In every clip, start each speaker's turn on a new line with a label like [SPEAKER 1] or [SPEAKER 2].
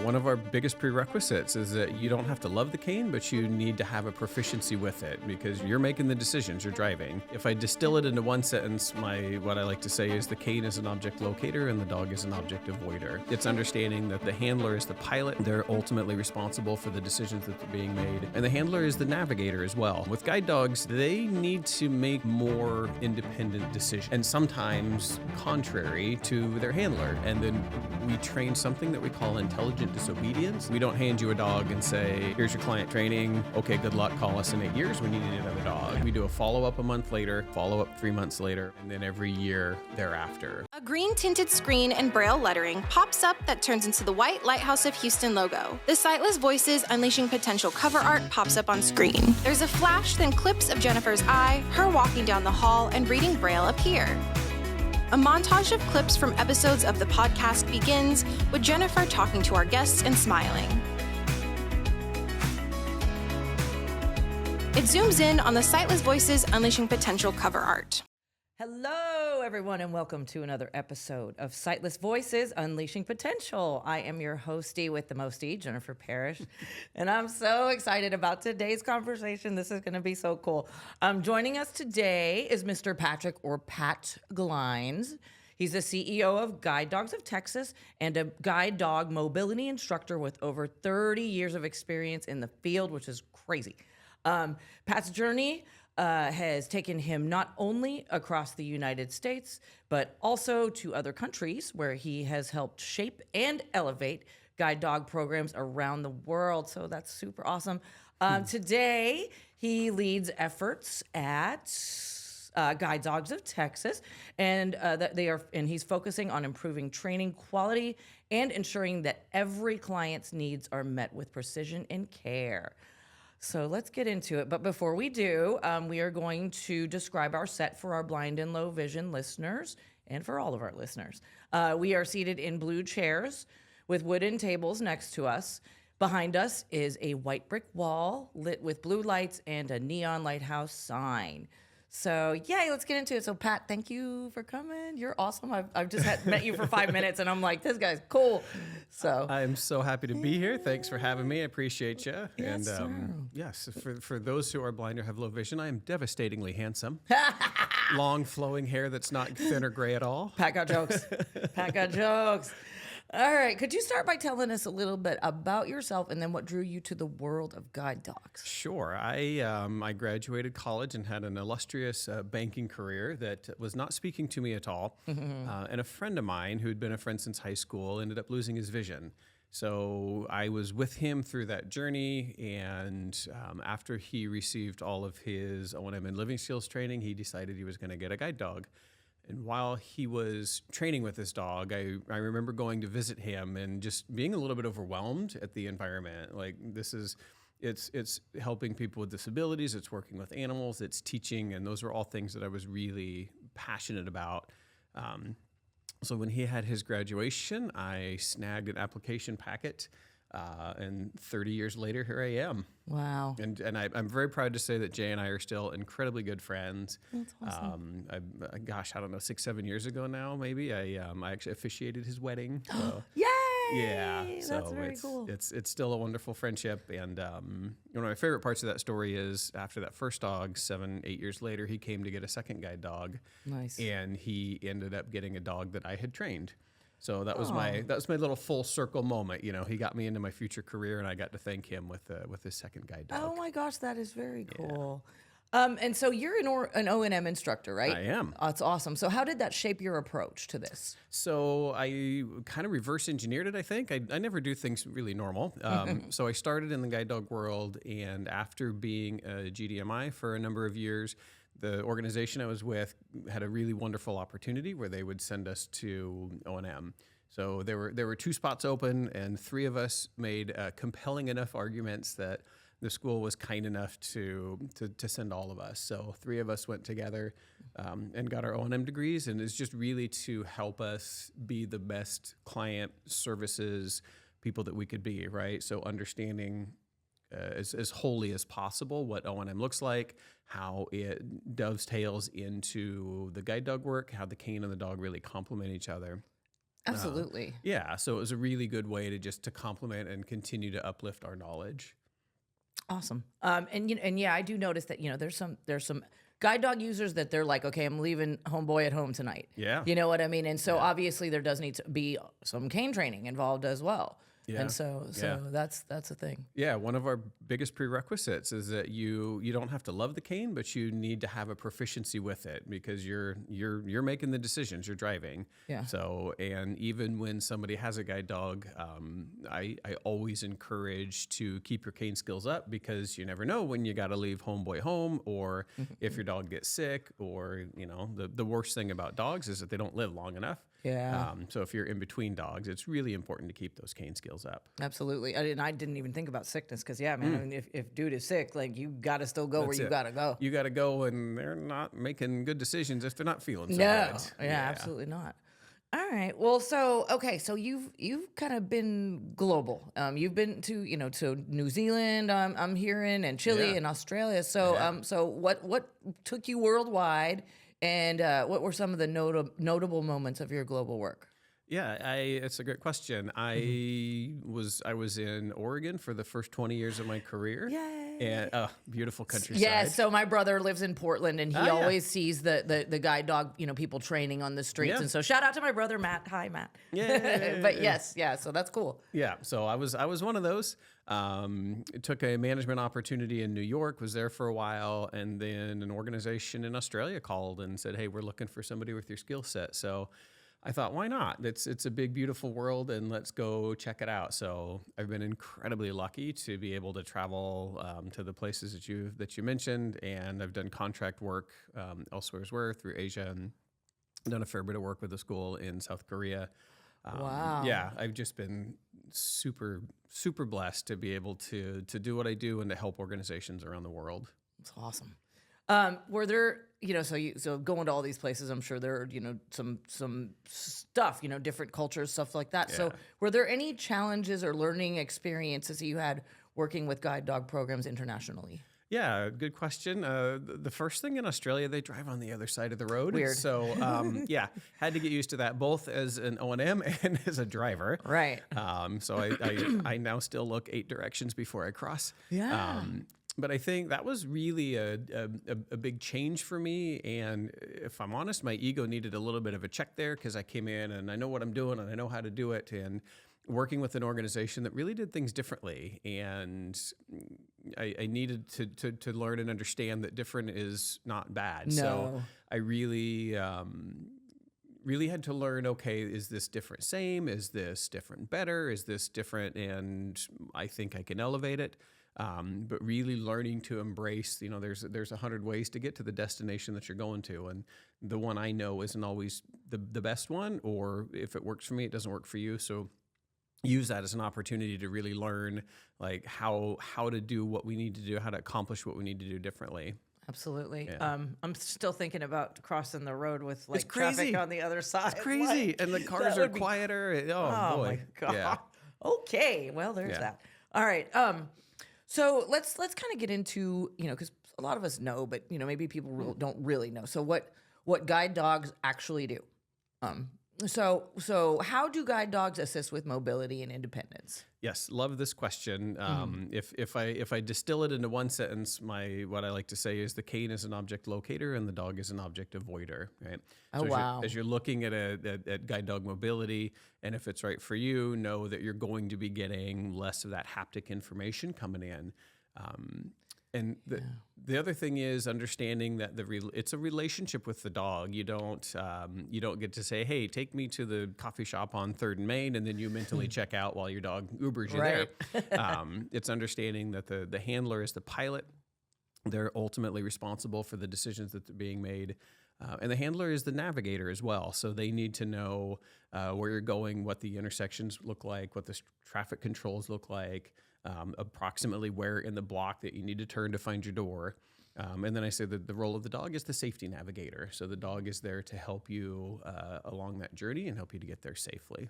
[SPEAKER 1] one of our biggest prerequisites is that you don't have to love the cane, but you need to have a proficiency with it because you're making the decisions, you're driving. If I distill it into one sentence, what I like to say is the cane is an object locator and the dog is an object avoider. It's understanding that the handler is the pilot. They're ultimately responsible for the decisions that are being made. And the handler is the navigator as well. With guide dogs, they need to make more independent decisions and sometimes contrary to their handler. And then we train something that we call intelligent disobedience. We don't hand you a dog and say, here's your client training. Okay, good luck. Call us in 8 years when you need another dog. We do a follow-up a month later, follow-up 3 months later, and then every year thereafter.
[SPEAKER 2] A green tinted screen and braille lettering pops up that turns into the white Lighthouse of Houston logo. The Sightless Voices Unleashing Potential cover art pops up on screen. There's a flash, then clips of Jennifer's eye, her walking down the hall, and reading braille appear. A montage of clips from episodes of the podcast begins with Jennifer talking to our guests and smiling. It zooms in on the Sightless Voices Unleashing Potential cover art.
[SPEAKER 3] Hello, everyone, and welcome to another episode of Sightless Voices Unleashing Potential. I am your hostie with the mostie, Jennifer Parrish, and I'm so excited about today's conversation. This is going to be so cool. Joining us today is Mr. Patrick, or Pat Glines. He's the CEO of Guide Dogs of Texas and a guide dog mobility instructor with over 30 years of experience in the field, which is crazy. Pat's journey has taken him not only across the United States, but also to other countries where he has helped shape and elevate guide dog programs around the world. So that's super awesome. Today, he leads efforts at Guide Dogs of Texas, and he's focusing on improving training quality and ensuring that every client's needs are met with precision and care. So let's get into it. But before we do, we are going to describe our set for our blind and low vision listeners and for all of our listeners. We are seated in blue chairs with wooden tables next to us. Behind us is a white brick wall lit with blue lights and a neon lighthouse sign. So, yay, let's get into it. So, Pat, thank you for coming. You're awesome. I've just met you for 5 minutes, and I'm like, this guy's cool. So
[SPEAKER 1] I'm so happy to be here. Thanks for having me. I appreciate you.
[SPEAKER 3] Yes, sir.
[SPEAKER 1] Yes, for those who are blind or have low vision, I am devastatingly handsome. Long, flowing hair that's not thin or gray at all.
[SPEAKER 3] Pat got jokes. Pat got jokes. All right. Could you start by telling us a little bit about yourself and then what drew you to the world of guide dogs?
[SPEAKER 1] Sure. I graduated college and had an illustrious banking career that was not speaking to me at all. And a friend of mine who had been a friend since high school ended up losing his vision. So I was with him through that journey, and after he received all of his O&M and living skills training, he decided he was going to get a guide dog. And while he was training with this dog, I remember going to visit him and just being a little bit overwhelmed at the environment. Like, it's helping people with disabilities, it's working with animals, it's teaching, and those are all things that I was really passionate about. So when he had his graduation, I snagged an application packet, and 30 years later, here I am.
[SPEAKER 3] Wow.
[SPEAKER 1] And I'm very proud to say that Jay and I are still incredibly good friends.
[SPEAKER 3] That's awesome.
[SPEAKER 1] I don't know, 6-7 years ago now, maybe, I actually officiated his wedding. So.
[SPEAKER 3] Yay!
[SPEAKER 1] Yeah, so
[SPEAKER 3] that's very cool.
[SPEAKER 1] It's still a wonderful friendship, and one of my favorite parts of that story is after that first dog, 7-8 years later, he came to get a second guide dog.
[SPEAKER 3] Nice.
[SPEAKER 1] And he ended up getting a dog that I had trained. So that was my little full circle moment. You know, he got me into my future career, and I got to thank him with his second guide dog.
[SPEAKER 3] Oh my gosh, that is very cool. And so you're an O&M instructor, right?
[SPEAKER 1] I am.
[SPEAKER 3] That's awesome. So how did that shape your approach to this?
[SPEAKER 1] So I kind of reverse engineered it, I think. I never do things really normal. So I started in the guide dog world, and after being a GDMI for a number of years, the organization I was with had a really wonderful opportunity where they would send us to O&M. So there were 2 spots open, and 3 of us made compelling enough arguments that the school was kind enough to send all of us. So 3 of us went together and got our O&M degrees, and it's just really to help us be the best client services people that we could be, right? So understanding as wholly as possible what O&M looks like, how it dovetails into the guide dog work, how the cane and the dog really complement each other.
[SPEAKER 3] Absolutely.
[SPEAKER 1] Yeah, so it was a really good way to complement and continue to uplift our knowledge.
[SPEAKER 3] Awesome. And yeah, I do notice that, there's some guide dog users that they're like, okay, I'm leaving homeboy at home tonight.
[SPEAKER 1] Yeah.
[SPEAKER 3] You know what I mean? And so obviously there does need to be some cane training involved as well.
[SPEAKER 1] Yeah.
[SPEAKER 3] And so that's a thing.
[SPEAKER 1] Yeah, one of our biggest prerequisites is that you don't have to love the cane, but you need to have a proficiency with it because you're making the decisions, you're driving.
[SPEAKER 3] Yeah.
[SPEAKER 1] So, and even when somebody has a guide dog, I always encourage to keep your cane skills up because you never know when you got to leave homeboy home, or if your dog gets sick, or the worst thing about dogs is that they don't live long enough.
[SPEAKER 3] Yeah.
[SPEAKER 1] So if you're in between dogs, it's really important to keep those cane skills up.
[SPEAKER 3] Absolutely. I didn't even think about sickness because, man, I mean, if dude is sick, like you got to still go
[SPEAKER 1] That's
[SPEAKER 3] where you
[SPEAKER 1] it.
[SPEAKER 3] got to go.
[SPEAKER 1] You got to go, and they're not making good decisions if they're not feeling so
[SPEAKER 3] No.
[SPEAKER 1] good.
[SPEAKER 3] Yeah, absolutely not. All right. Well, so you've kind of been global. You've been to New Zealand. I'm hearing, and Chile
[SPEAKER 1] Yeah.
[SPEAKER 3] and Australia. So so what took you worldwide, and what were some of the notable moments of your global work?
[SPEAKER 1] Yeah, it's a great question. I was in Oregon for the first 20 years of my career.
[SPEAKER 3] Yay.
[SPEAKER 1] And beautiful countryside.
[SPEAKER 3] Yeah, so my brother lives in Portland, and he
[SPEAKER 1] yeah.
[SPEAKER 3] always sees the guide dog, people training on the streets.
[SPEAKER 1] Yeah.
[SPEAKER 3] And so shout out to my brother Matt. Hi, Matt.
[SPEAKER 1] Yeah.
[SPEAKER 3] But yes, yeah, so that's cool.
[SPEAKER 1] Yeah, so I was one of those. Took a management opportunity in New York, was there for a while, and then an organization in Australia called and said, "Hey, we're looking for somebody with your skill set." So I thought, why not? It's a big, beautiful world, and let's go check it out. So I've been incredibly lucky to be able to travel to the places that you mentioned, and I've done contract work elsewhere through Asia, and done a fair bit of work with a school in South Korea.
[SPEAKER 3] Wow.
[SPEAKER 1] Yeah, I've just been super, super blessed to be able to do what I do and to help organizations around the world.
[SPEAKER 3] It's awesome. Were there, so going to all these places, I'm sure there are, some stuff, different cultures, stuff like that. So
[SPEAKER 1] Yeah.
[SPEAKER 3] were there any challenges or learning experiences that you had working with guide dog programs internationally?
[SPEAKER 1] Yeah, good question. The first thing in Australia, they drive on the other side of the road.
[SPEAKER 3] Weird.
[SPEAKER 1] So, yeah, had to get used to that both as an O&M and as a driver.
[SPEAKER 3] Right.
[SPEAKER 1] So I now still look 8 directions before I cross.
[SPEAKER 3] Yeah.
[SPEAKER 1] But I think that was really a big change for me. And if I'm honest, my ego needed a little bit of a check there because I came in and I know what I'm doing and I know how to do it. And working with an organization that really did things differently. And I needed to learn and understand that different is not bad.
[SPEAKER 3] No.
[SPEAKER 1] So I really really had to learn, okay, is this different same? Is this different better? Is this different and I think I can elevate it? But really learning to embrace, there's 100 ways to get to the destination that you're going to. And the one I know isn't always the best one, or if it works for me, it doesn't work for you. So use that as an opportunity to really learn like how to do what we need to do, how to accomplish what we need to do differently.
[SPEAKER 3] Absolutely.
[SPEAKER 1] Yeah.
[SPEAKER 3] I'm still thinking about crossing the road with
[SPEAKER 1] It's
[SPEAKER 3] traffic
[SPEAKER 1] crazy.
[SPEAKER 3] on the other side.
[SPEAKER 1] It's crazy.
[SPEAKER 3] Like,
[SPEAKER 1] And the cars
[SPEAKER 3] that
[SPEAKER 1] are
[SPEAKER 3] would be-
[SPEAKER 1] quieter.
[SPEAKER 3] Oh
[SPEAKER 1] Boy.
[SPEAKER 3] my God.
[SPEAKER 1] Yeah.
[SPEAKER 3] Okay. Well, there's
[SPEAKER 1] Yeah.
[SPEAKER 3] that. All right. So let's kind of get into, because a lot of us know, but maybe people don't really know. So what guide dogs actually do. So how do guide dogs assist with mobility and independence?
[SPEAKER 1] Yes, love this question. If I distill it into one sentence, what I like to say is the cane is an object locator and the dog is an object avoider. Right.
[SPEAKER 3] Oh,
[SPEAKER 1] So
[SPEAKER 3] wow.
[SPEAKER 1] as you're looking at guide dog mobility, and if it's right for you, know that you're going to be getting less of that haptic information coming in. And the other thing is understanding that it's a relationship with the dog. You don't get to say, "Hey, take me to the coffee shop on 3rd and Main," and then you mentally check out while your dog Ubers you
[SPEAKER 3] Right.
[SPEAKER 1] there. It's understanding that the handler is the pilot. They're ultimately responsible for the decisions that are being made. And the handler is the navigator as well. So they need to know where you're going, what the intersections look like, what the traffic controls look like, approximately where in the block that you need to turn to find your door. And then I say that the role of the dog is the safety navigator. So the dog is there to help you along that journey and help you to get there safely.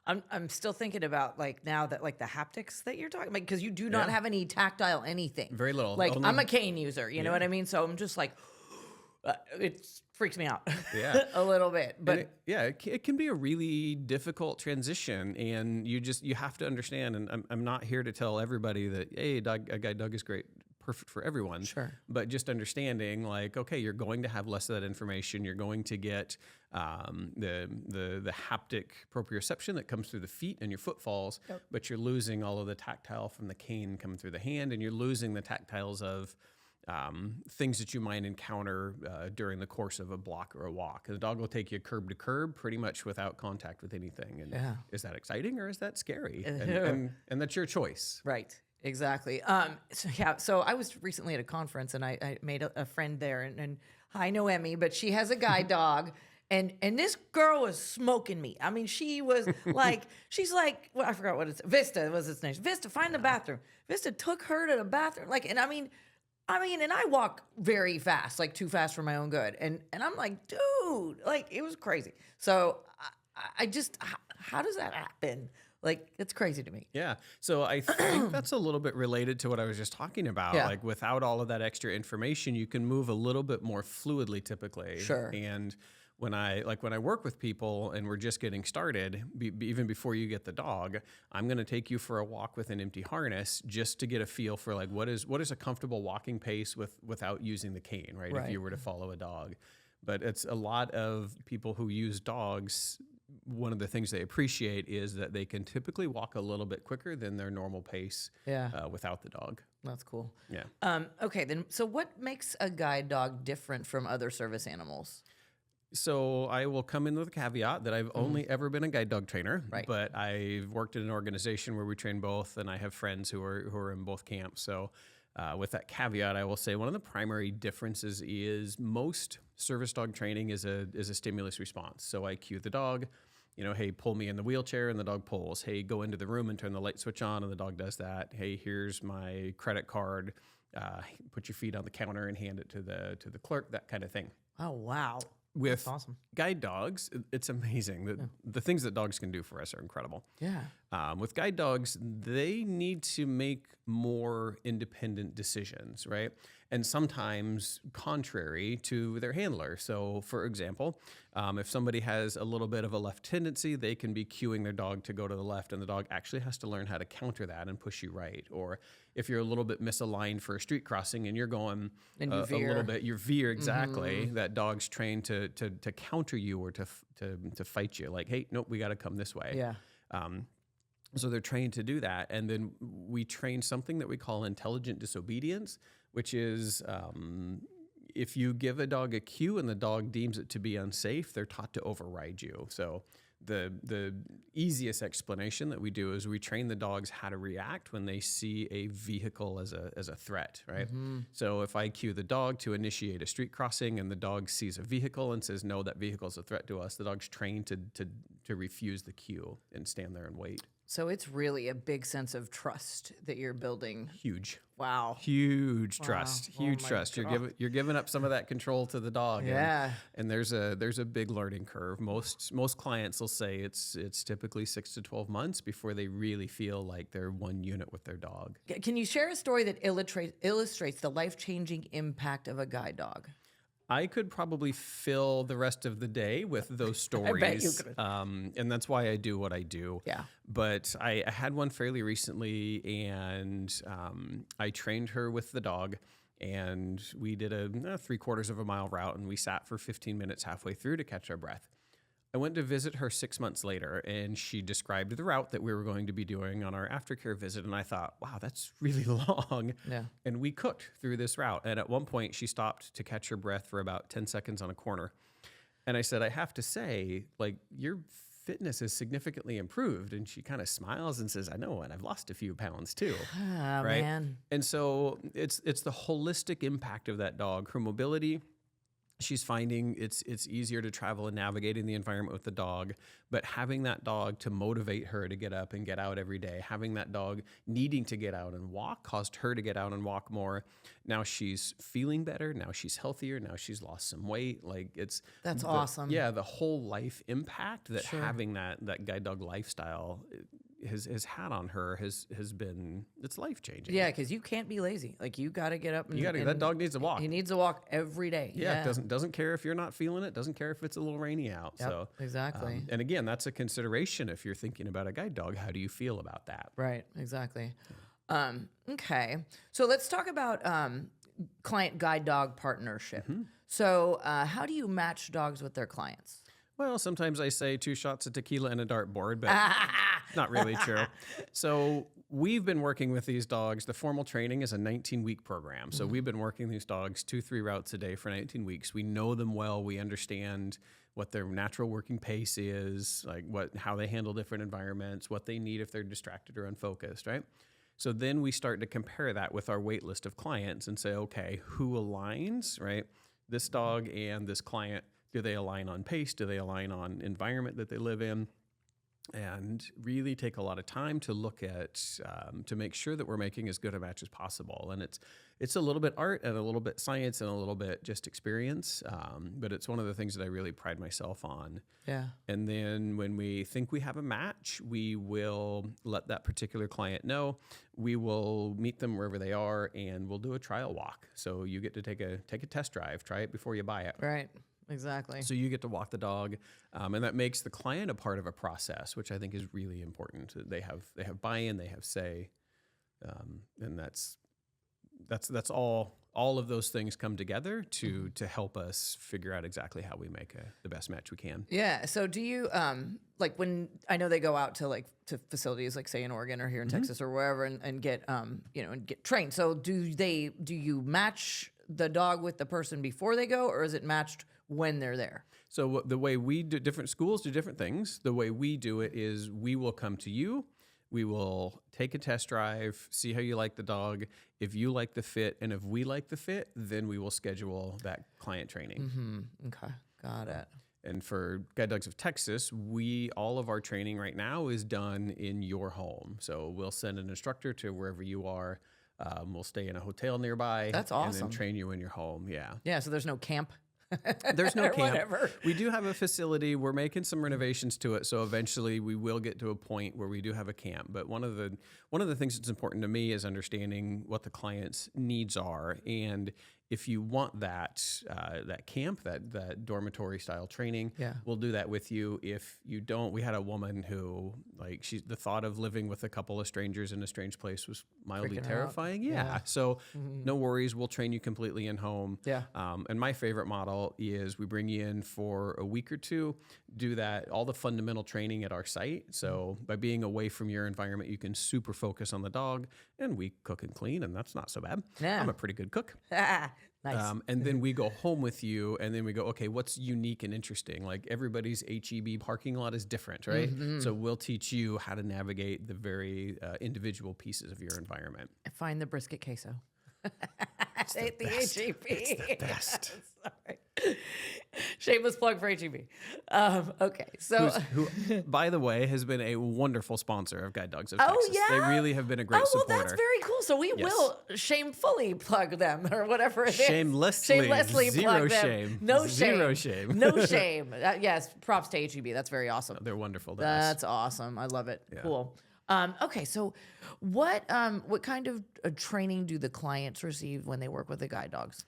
[SPEAKER 3] I'm still thinking about now that the haptics that you're talking about, because you do not
[SPEAKER 1] Yeah.
[SPEAKER 3] have any tactile anything.
[SPEAKER 1] Very little.
[SPEAKER 3] Like
[SPEAKER 1] Only-
[SPEAKER 3] I'm a cane user, you know what I mean? So I'm just like, it's freaks me out
[SPEAKER 1] Yeah.
[SPEAKER 3] a little bit. But
[SPEAKER 1] It can be a really difficult transition, and you have to understand. And I'm not here to tell everybody that a guide dog is great, perfect for everyone.
[SPEAKER 3] Sure.
[SPEAKER 1] But just understanding, like, okay, you're going to have less of that information. You're going to get the haptic proprioception that comes through the feet and your footfalls, but you're losing all of the tactile from the cane coming through the hand, and you're losing the tactiles of things that you might encounter during the course of a block or a walk. The dog will take you curb to curb pretty much without contact with anything. And is that exciting or is that scary? And that's your choice.
[SPEAKER 3] Right. Exactly. So I was recently at a conference and I made a friend there and I know Emmy, but she has a guide dog. And this girl was smoking me. I mean, she was like, well, I forgot what it's, Vista was its name. Vista, find the bathroom. Vista took her to the bathroom. Like, and I mean, and I walk very fast, like too fast for my own good. And I'm like, dude, like it was crazy. So I just, how does that happen? Like, it's crazy to me.
[SPEAKER 1] Yeah. So I think that's a little bit related to what I was just talking about.
[SPEAKER 3] Yeah.
[SPEAKER 1] Like without all of that extra information, you can move a little bit more fluidly typically.
[SPEAKER 3] Sure.
[SPEAKER 1] And when I work with people and we're just getting started, even before you get the dog, I'm going to take you for a walk with an empty harness just to get a feel for like what is a comfortable walking pace without using the cane, right? If you were to follow a dog. But it's a lot of people who use dogs. One of the things they appreciate is that they can typically walk a little bit quicker than their normal pace without the dog.
[SPEAKER 3] That's cool.
[SPEAKER 1] Yeah.
[SPEAKER 3] Okay, then. So what makes a guide dog different from other service animals?
[SPEAKER 1] So I will come in with a caveat that I've only ever been a guide dog trainer, but I've worked in an organization where we train both, and I have friends who are in both camps. So with that caveat, I will say one of the primary differences is most service dog training is a stimulus response. So I cue the dog, hey, pull me in the wheelchair, and the dog pulls. Hey, go into the room and turn the light switch on, and the dog does that. Hey, here's my credit card. Put your feet on the counter and hand it to the clerk. That kind of thing.
[SPEAKER 3] Oh, wow.
[SPEAKER 1] With
[SPEAKER 3] That's awesome.
[SPEAKER 1] guide dogs, it's amazing. The things that dogs can do for us are incredible.
[SPEAKER 3] Yeah.
[SPEAKER 1] With guide dogs, they need to make more independent decisions, right? And sometimes contrary to their handler. So, for example, if somebody has a little bit of a left tendency, they can be cueing their dog to go to the left, and the dog actually has to learn how to counter that and push you right. Or if you're a little bit misaligned for a street crossing and you're going a little bit, you veer exactly. That dog's trained to counter you or to fight you. Like, hey, nope, we got to come this way.
[SPEAKER 3] Yeah.
[SPEAKER 1] So they're trained to do that. And then we train something that we call intelligent disobedience, which is if you give a dog a cue and the dog deems it to be unsafe, they're taught to override you. So the easiest explanation that we do is we train the dogs how to react when they see a vehicle as a threat, right? So if I cue the dog to initiate a street crossing and the dog sees a vehicle and says, no, that vehicle is a threat to us, the dog's trained to refuse the cue and stand there and wait.
[SPEAKER 3] So it's really a big sense of trust that you're building.
[SPEAKER 1] Huge.
[SPEAKER 3] Wow.
[SPEAKER 1] Huge trust. Huge
[SPEAKER 3] my
[SPEAKER 1] trust.
[SPEAKER 3] God.
[SPEAKER 1] You're giving up some of that control to the dog.
[SPEAKER 3] Yeah.
[SPEAKER 1] And there's a big learning curve. Most clients will say it's typically 6 to 12 months before they really feel like they're one unit with their dog.
[SPEAKER 3] Can you share a story that illustrates the life-changing impact of a guide dog?
[SPEAKER 1] I could probably fill the rest of the day with those stories.
[SPEAKER 3] I bet you could.
[SPEAKER 1] And that's why I do what I do.
[SPEAKER 3] Yeah.
[SPEAKER 1] But I had one fairly recently, and I trained her with the dog, and we did a 3/4 of a mile route, and we sat for 15 minutes halfway through to catch our breath. I went to visit her 6 months later, and she described the route that we were going to be doing on our aftercare visit. And I thought, wow, that's really long.
[SPEAKER 3] Yeah.
[SPEAKER 1] And we cooked through this route. And at one point, she stopped to catch her breath for about 10 seconds on a corner. And I said, I have to say, like, your fitness has significantly improved. And she kind of smiles and says, I know, and I've lost a few pounds too.
[SPEAKER 3] Ah,
[SPEAKER 1] right?
[SPEAKER 3] man.
[SPEAKER 1] And so it's the holistic impact of that dog, her mobility. She's finding it's easier to travel and navigate in the environment with the dog, but having that dog to motivate her to get up and get out every day, having that dog needing to get out and walk caused her to get out and walk more. Now she's feeling better. Now she's healthier. Now she's lost some weight. Like
[SPEAKER 3] That's awesome.
[SPEAKER 1] Yeah, the whole life impact that having that guide dog lifestyle has had on her has been, it's life changing.
[SPEAKER 3] Yeah, because you can't be lazy. Like you got to get up. And,
[SPEAKER 1] That dog needs to walk.
[SPEAKER 3] He needs to walk every day.
[SPEAKER 1] Yeah, doesn't care if you're not feeling it. Doesn't care if it's a little rainy out.
[SPEAKER 3] Yep,
[SPEAKER 1] so
[SPEAKER 3] exactly.
[SPEAKER 1] And again, that's a consideration if you're thinking about a guide dog. How do you feel about that?
[SPEAKER 3] Right. Exactly. Okay. So let's talk about client guide dog partnership. So how do you match dogs with their clients?
[SPEAKER 1] Well, sometimes I say 2 shots of tequila and a dartboard, but not really true. So we've been working with these dogs. The formal training is a 19-week program. So we've been working these dogs 2-3 routes a day for 19 weeks. We know them well. We understand what their natural working pace is, like how they handle different environments, what they need if they're distracted or unfocused, right? So then we start to compare that with our wait list of clients and say, okay, who aligns, right? This dog and this client, do they align on pace? Do they align on environment that they live in? And really take a lot of time to look at, to make sure that we're making as good a match as possible. And it's a little bit art and a little bit science and a little bit just experience, but it's one of the things that I really pride myself on.
[SPEAKER 3] Yeah.
[SPEAKER 1] And then when we think we have a match, we will let that particular client know. We will meet them wherever they are, and we'll do a trial walk. So you get to take a test drive, try it before you buy it.
[SPEAKER 3] Right. Exactly.
[SPEAKER 1] So you get to walk the dog, and that makes the client a part of a process, which I think is really important. They have buy-in, they have say, and that's all. All of those things come together to help us figure out exactly how we make the best match we can.
[SPEAKER 3] Yeah. So do you like when I know they go out to facilities like say in Oregon or here in Texas or wherever and get and get trained. So do you match the dog with the person before they go, or is it matched when they're there?
[SPEAKER 1] So the way we do, different schools do different things. The way we do it is we will come to you. We will take a test drive, see how you like the dog. If you like the fit and if we like the fit, then we will schedule that client training.
[SPEAKER 3] Okay, got it.
[SPEAKER 1] And for Guide Dogs of Texas, all of our training right now is done in your home. So we'll send an instructor to wherever you are. We'll stay in a hotel nearby.
[SPEAKER 3] That's awesome.
[SPEAKER 1] And then train you in your home. Yeah.
[SPEAKER 3] Yeah. So there's no camp.
[SPEAKER 1] There's no camp.
[SPEAKER 3] Whatever.
[SPEAKER 1] We do have a facility. We're making some renovations to it, so eventually we will get to a point where we do have a camp. But one of the things that's important to me is understanding what the client's needs are, and if you want that camp, that dormitory style training, we'll do that with you. If you don't, we had a woman who the thought of living with a couple of strangers in a strange place was mildly terrifying. Yeah. So no worries, we'll train you completely in home.
[SPEAKER 3] Yeah.
[SPEAKER 1] And my favorite model is we bring you in for a week or two, do all the fundamental training at our site. So by being away from your environment, you can super focus on the dog, and we cook and clean, and that's not so bad.
[SPEAKER 3] Yeah.
[SPEAKER 1] I'm a pretty good cook.
[SPEAKER 3] Nice.
[SPEAKER 1] And then we go home with you, and then we go, okay, what's unique and interesting? Like everybody's HEB parking lot is different, right? So we'll teach you how to navigate the very individual pieces of your environment.
[SPEAKER 3] Find the brisket queso. I hate the HEB.
[SPEAKER 1] It's the best.
[SPEAKER 3] Sorry. Shameless plug for HEB. Okay, so
[SPEAKER 1] Who, by the way, has been a wonderful sponsor of Guide Dogs of Texas.
[SPEAKER 3] yeah?
[SPEAKER 1] They really have been a great supporter.
[SPEAKER 3] That's very cool. So we will shamefully plug them or whatever it is.
[SPEAKER 1] Shamelessly
[SPEAKER 3] Zero
[SPEAKER 1] plug them.
[SPEAKER 3] Shame. No shame.
[SPEAKER 1] Zero shame.
[SPEAKER 3] No shame. Yes, props to HEB. That's very awesome.
[SPEAKER 1] They're wonderful to us.
[SPEAKER 3] That's awesome. I love it. Cool. Okay, so what kind of training do the clients receive when they work with the guide dogs?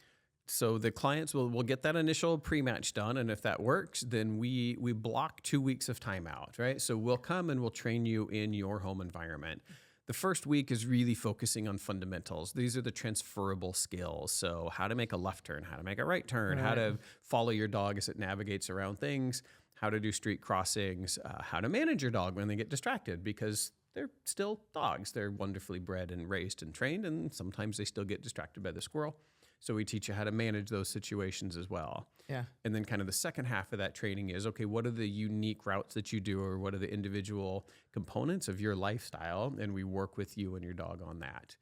[SPEAKER 1] So the clients will get that initial pre-match done, and if that works, then we block 2 weeks of time out, right? So we'll come and we'll train you in your home environment. The first week is really focusing on fundamentals. These are the transferable skills. So how to make a left turn, how to make a right turn, how to follow your dog as it navigates around things, how to do street crossings, how to manage your dog when they get distracted, because they're still dogs. They're wonderfully bred and raised and trained, and sometimes they still get distracted by the squirrel. So we teach you how to manage those situations as well.
[SPEAKER 3] Yeah.
[SPEAKER 1] And then kind of the second half of that training is, okay, what are the unique routes that you do, or what are the individual components of your lifestyle? And we work with you and your dog on that.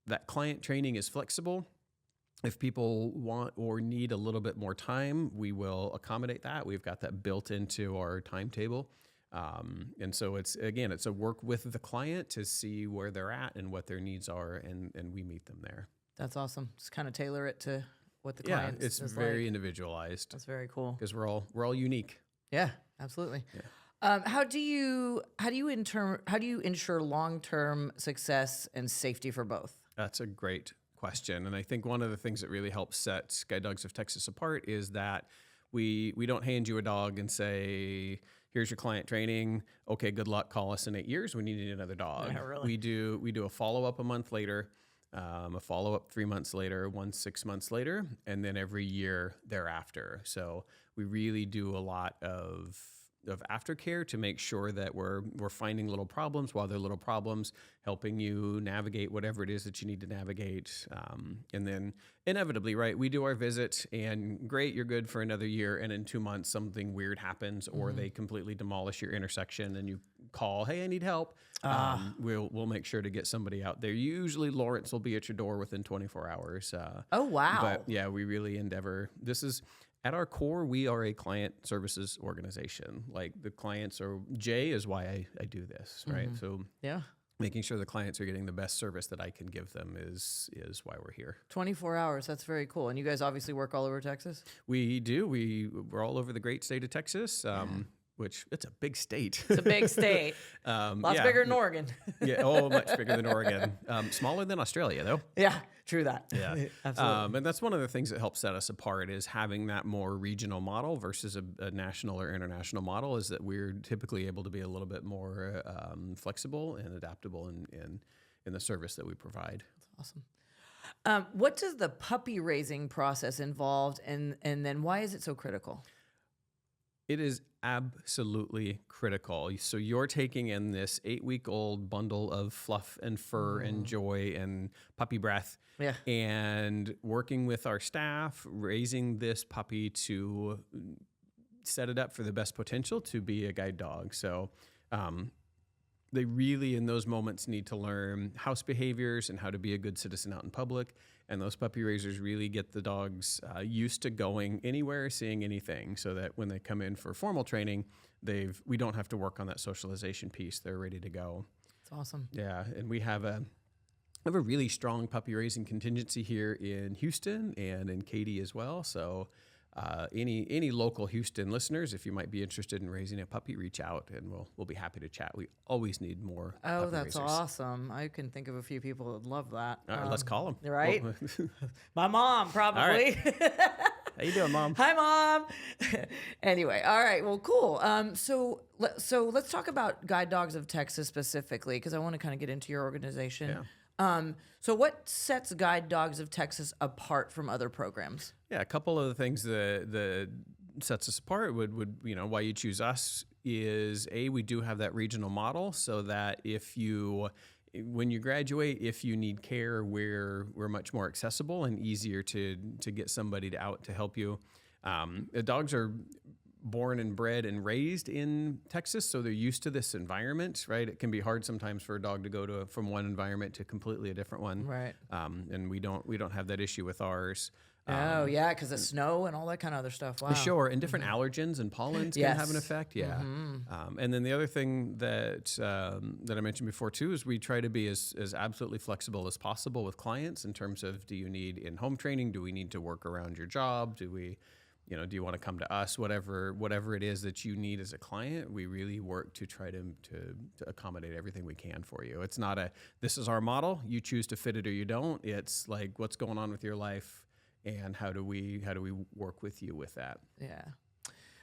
[SPEAKER 1] That client training is flexible. If people want or need a little bit more time, we will accommodate that. We've got that built into our timetable. And so it's a work with the client to see where they're at and what their needs are, and we meet them there.
[SPEAKER 3] That's awesome. Just kind of tailor it to what the client
[SPEAKER 1] it's
[SPEAKER 3] is
[SPEAKER 1] very
[SPEAKER 3] like.
[SPEAKER 1] individualized.
[SPEAKER 3] That's very cool.
[SPEAKER 1] Because we're all unique.
[SPEAKER 3] Yeah, absolutely. How do you ensure long-term success and safety for both?
[SPEAKER 1] That's a great question. And I think one of the things that really helps set Guide Dogs of Texas apart is that we don't hand you a dog and say, here's your client training. Okay, good luck. Call us in 8 years. We need another dog.
[SPEAKER 3] Yeah, really?
[SPEAKER 1] We do a follow-up a month later, a follow-up 3 months later, 6 months later, and then every year thereafter. So we really do a lot of aftercare to make sure that we're finding little problems while they're little problems, helping you navigate whatever it is that you need to navigate. And then inevitably, right, we do our visit and great, you're good for another year. And in 2 months, something weird happens or they completely demolish your intersection and you call, hey, I need help. We'll make sure to get somebody out there. Usually Lawrence will be at your door within 24 hours.
[SPEAKER 3] Oh, wow.
[SPEAKER 1] But yeah, we really endeavor. At our core, we are a client services organization. Like the clients are, Jay is why I do this, right? So
[SPEAKER 3] Yeah.
[SPEAKER 1] making sure the clients are getting the best service that I can give them is why we're here.
[SPEAKER 3] 24 hours. That's very cool. And you guys obviously work all over Texas?
[SPEAKER 1] We do. We're all over the great state of Texas, which it's a big state.
[SPEAKER 3] It's a big state. Lots bigger than Oregon.
[SPEAKER 1] Yeah, much bigger than Oregon. Smaller than Australia, though.
[SPEAKER 3] Yeah, true that.
[SPEAKER 1] Yeah,
[SPEAKER 3] Absolutely.
[SPEAKER 1] and that's one of the things that helps set us apart is having that more regional model versus a national or international model. Is that we're typically able to be a little bit more flexible and adaptable in the service that we provide.
[SPEAKER 3] That's awesome. What does the puppy raising process involve, and then why is it so critical?
[SPEAKER 1] It is absolutely critical. So you're taking in this 8-week-old bundle of fluff and fur and joy and puppy breath, and working with our staff, raising this puppy to set it up for the best potential to be a guide dog. So they really, in those moments, need to learn house behaviors and how to be a good citizen out in public. And those puppy raisers really get the dogs used to going anywhere, seeing anything, so that when they come in for formal training, we don't have to work on that socialization piece. They're ready to go.
[SPEAKER 3] That's awesome.
[SPEAKER 1] Yeah, and we have a really strong puppy raising contingency here in Houston and in Katy as well. So any local Houston listeners, if you might be interested in raising a puppy, reach out and we'll be happy to chat. We always need more.
[SPEAKER 3] Oh,
[SPEAKER 1] puppy
[SPEAKER 3] that's
[SPEAKER 1] raisers.
[SPEAKER 3] Awesome! I can think of a few people that would love that.
[SPEAKER 1] All right, let's call them.
[SPEAKER 3] Right, my mom probably.
[SPEAKER 1] How you doing, Mom?
[SPEAKER 3] Hi, Mom. Anyway, all right. Well, cool. So let's talk about Guide Dogs of Texas specifically, because I want to kind of get into your organization.
[SPEAKER 1] Yeah.
[SPEAKER 3] So what sets Guide Dogs of Texas apart from other programs?
[SPEAKER 1] Yeah, a couple of the things that sets us apart would why you choose us is we do have that regional model, so that when you graduate, if you need care, we're much more accessible and easier to get somebody out to help you. The dogs are born and bred and raised in Texas, so they're used to this environment, right? It can be hard sometimes for a dog to go from one environment to completely a different one,
[SPEAKER 3] right?
[SPEAKER 1] And we don't have that issue with ours.
[SPEAKER 3] Oh yeah, because of snow and all that kind of other stuff. Wow.
[SPEAKER 1] Sure, and different allergens and pollens can have an effect. Yeah, and then the other thing that I mentioned before too is we try to be as absolutely flexible as possible with clients in terms of, do you need in-home training? Do we need to work around your job? Do you want to come to us? Whatever it is that you need as a client, we really work to try to accommodate everything we can for you. It's not this is our model. You choose to fit it or you don't. It's like, what's going on with your life, and how do we work with you with that?
[SPEAKER 3] Yeah.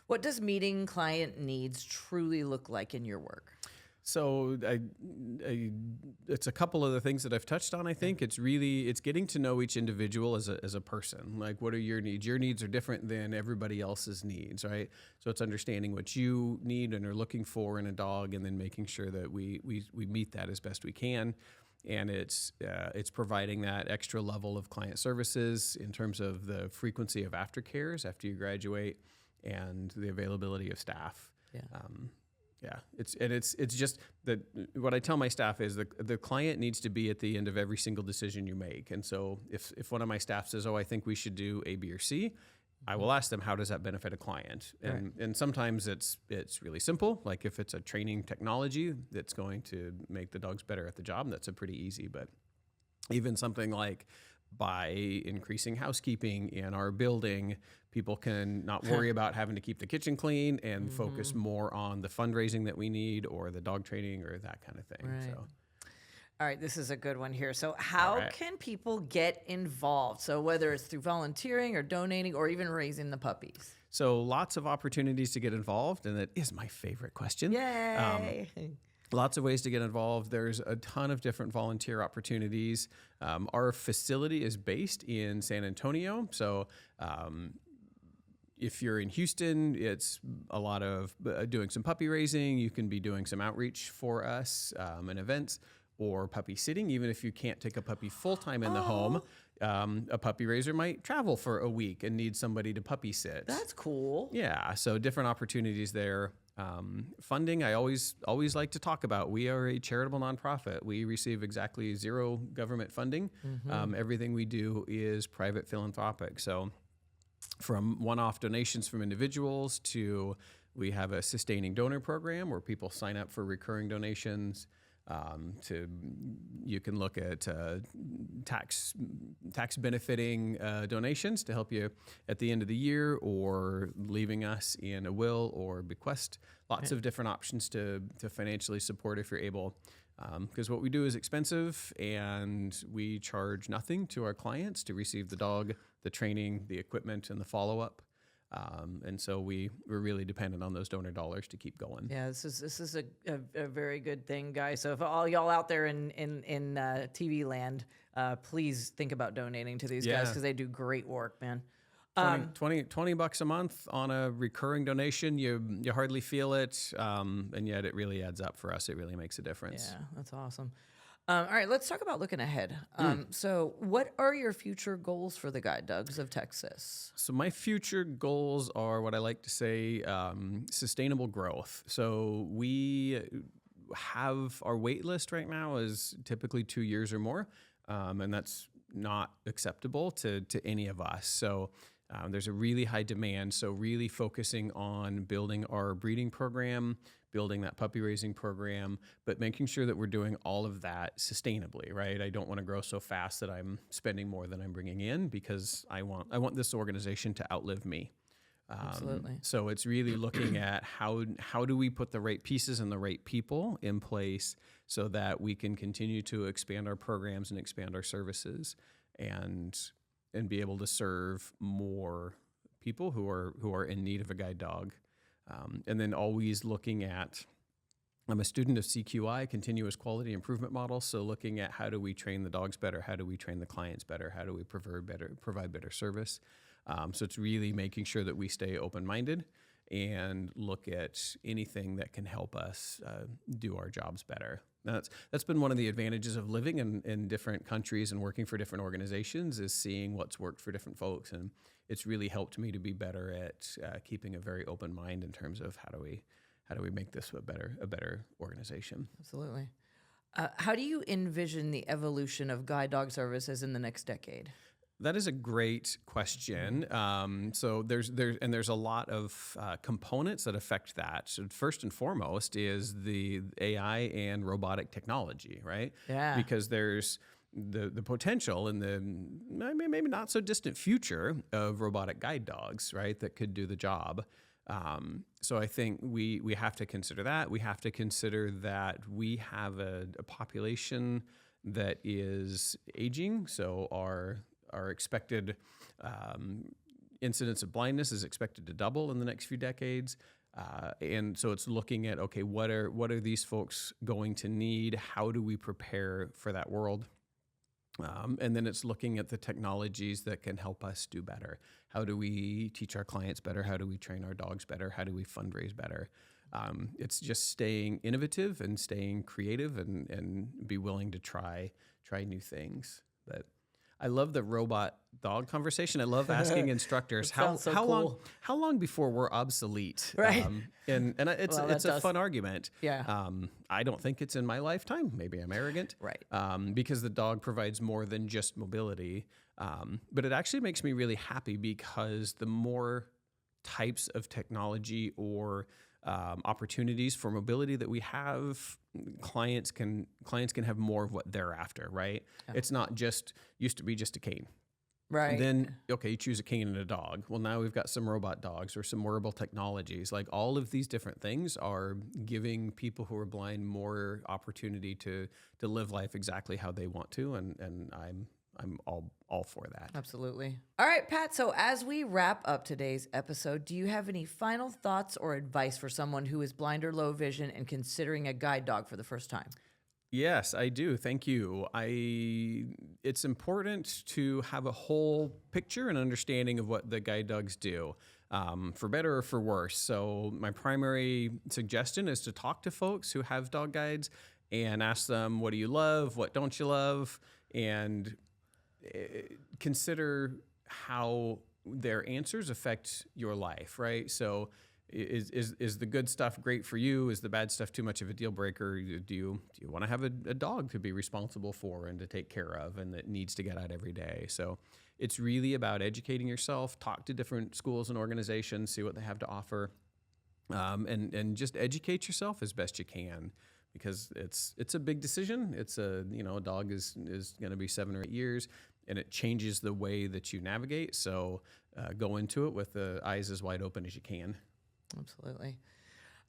[SPEAKER 3] What does meeting client needs truly look like in your work?
[SPEAKER 1] So it's a couple of the things that I've touched on. I think it's getting to know each individual as a person. Like, what are your needs? Your needs are different than everybody else's needs, right? So it's understanding what you need and are looking for in a dog, and then making sure that we meet that as best we can. And it's providing that extra level of client services in terms of the frequency of aftercares after you graduate, and the availability of staff. Yeah. It's just that what I tell my staff is the client needs to be at the end of every single decision you make. And so if one of my staff says, I think we should do A, B, or C, I will ask them, how does that benefit a client? And sometimes it's really simple. Like if it's a training technology that's going to make the dogs better at the job, that's a pretty easy. But even something like by increasing housekeeping in our building. People can not worry about having to keep the kitchen clean and focus more on the fundraising that we need or the dog training or that kind of thing.
[SPEAKER 3] Right.
[SPEAKER 1] So.
[SPEAKER 3] All right, this is a good one here. So how
[SPEAKER 1] right.
[SPEAKER 3] can people get involved? So whether it's through volunteering or donating or even raising the puppies.
[SPEAKER 1] So lots of opportunities to get involved, and it is my favorite question.
[SPEAKER 3] Yay!
[SPEAKER 1] Lots of ways to get involved. There's a ton of different volunteer opportunities. Our facility is based in San Antonio, so if you're in Houston, it's a lot of doing some puppy raising. You can be doing some outreach for us and events, or puppy sitting. Even if you can't take a puppy full-time in the home, a puppy raiser might travel for a week and need somebody to puppy sit.
[SPEAKER 3] That's cool.
[SPEAKER 1] Yeah, so different opportunities there. Funding, I always like to talk about. We are a charitable nonprofit. We receive exactly zero government funding. Everything we do is private philanthropic. So from one-off donations from individuals to we have a sustaining donor program where people sign up for recurring donations. You can look at tax benefiting donations to help you at the end of the year, or leaving us in a will or bequest. Lots of different options to financially support if you're able. Because what we do is expensive, and we charge nothing to our clients to receive the dog, the training, the equipment, and the follow-up. And so we're really dependent on those donor dollars to keep going.
[SPEAKER 3] Yeah, this is a very good thing, guys. So if all y'all out there in TV land, please think about donating to these guys because they do great work, man.
[SPEAKER 1] $20 a month on a recurring donation, you hardly feel it, and yet it really adds up for us. It really makes a difference.
[SPEAKER 3] Yeah, that's awesome. All right, let's talk about looking ahead. So what are your future goals for the Guide Dogs of Texas?
[SPEAKER 1] So my future goals are what I like to say, sustainable growth. So we have our wait list right now is typically 2 years or more, and that's not acceptable to any of us. So there's a really high demand. So really focusing on building our breeding program, building that puppy raising program, but making sure that we're doing all of that sustainably, right? I don't want to grow so fast that I'm spending more than I'm bringing in, because I want this organization to outlive me.
[SPEAKER 3] Absolutely.
[SPEAKER 1] So it's really looking at how do we put the right pieces and the right people in place so that we can continue to expand our programs and expand our services and be able to serve more people who are in need of a guide dog. And then always looking at, I'm a student of CQI, continuous quality improvement model. So looking at how do we train the dogs better? How do we train the clients better? How do we provide better service? So it's really making sure that we stay open-minded and look at anything that can help us do our jobs better. That's been one of the advantages of living in different countries and working for different organizations, is seeing what's worked for different folks. And it's really helped me to be better at keeping a very open mind in terms of how do we make this a better organization.
[SPEAKER 3] Absolutely. How do you envision the evolution of guide dog services in the next decade?
[SPEAKER 1] That is a great question. So there's a lot of components that affect that. So first and foremost is the AI and robotic technology, right?
[SPEAKER 3] Yeah.
[SPEAKER 1] Because there's the potential in the maybe not so distant future of robotic guide dogs, right, that could do the job. So I think we have to consider that. We have to consider that we have a population that is aging. So our expected incidence of blindness is expected to double in the next few decades. And so it's looking at, okay, what are these folks going to need? How do we prepare for that world? And then it's looking at the technologies that can help us do better. How do we teach our clients better? How do we train our dogs better? How do we fundraise better? It's just staying innovative and staying creative and be willing to try new things. But I love the robot dog conversation. I love asking instructors how long before we're obsolete.
[SPEAKER 3] Right.
[SPEAKER 1] And it's a fun argument.
[SPEAKER 3] Yeah.
[SPEAKER 1] I don't think it's in my lifetime. Maybe I'm arrogant.
[SPEAKER 3] Right.
[SPEAKER 1] Because the dog provides more than just mobility. But it actually makes me really happy, because the more types of technology or opportunities for mobility that we have, clients can have more of what they're after, right? It's not just used to be just a cane.
[SPEAKER 3] Right.
[SPEAKER 1] Then, okay, you choose a cane and a dog. Well, now we've got some robot dogs or some wearable technologies. Like all of these different things are giving people who are blind more opportunity to live life exactly how they want to, and I'm all for that.
[SPEAKER 3] Absolutely. All right, Pat. So as we wrap up today's episode, do you have any final thoughts or advice for someone who is blind or low vision and considering a guide dog for the first time?
[SPEAKER 1] Yes, I do. Thank you. It's important to have a whole picture and understanding of what the guide dogs do, for better or for worse. So my primary suggestion is to talk to folks who have dog guides and ask them, what do you love? What don't you love? And consider how their answers affect your life, right? So is the good stuff great for you? Is the bad stuff too much of a deal breaker? Do you want to have a dog to be responsible for and to take care of and that needs to get out every day? So it's really about educating yourself, talk to different schools and organizations, see what they have to offer, and just educate yourself as best you can, because it's a big decision. It's a dog is going to be 7 or 8 years, and it changes the way that you navigate. So go into it with the eyes as wide open as you can.
[SPEAKER 3] Absolutely.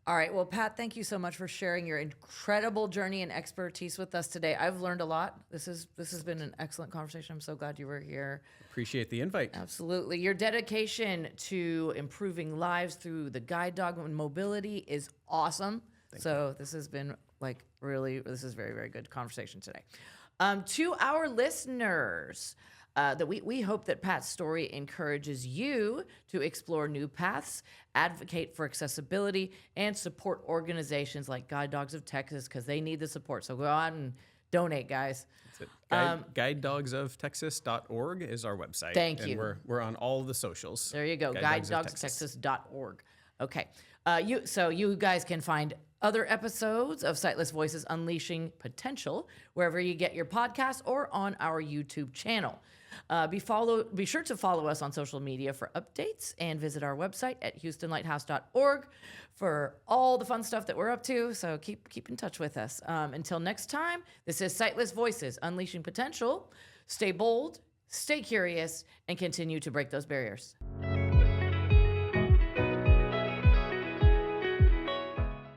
[SPEAKER 3] All right. Well, Pat, thank you so much for sharing your incredible journey and expertise with us today. I've learned a lot. This has been an excellent conversation. I'm so glad you were here.
[SPEAKER 1] Appreciate the invite.
[SPEAKER 3] Absolutely. Your dedication to improving lives through the guide dog and mobility is awesome. This has been this is very, very good conversation today. To our listeners, that we hope that Pat's story encourages you to explore new paths, advocate for accessibility, and support organizations like Guide Dogs of Texas, because they need the support. So go out and donate, guys.
[SPEAKER 1] That's it. GuideDogsOfTexas.org is our website.
[SPEAKER 3] Thank you.
[SPEAKER 1] And we're on all of the socials.
[SPEAKER 3] There you go. GuideDogsOfTexas.org. Okay. You guys can find other episodes of Sightless Voices Unleashing Potential wherever you get your podcasts or on our YouTube channel. Be sure to follow us on social media for updates and visit our website at houstonlighthouse.org for all the fun stuff that we're up to. So keep in touch with us. Until next time, this is Sightless Voices Unleashing Potential. Stay bold, stay curious, and continue to break those barriers.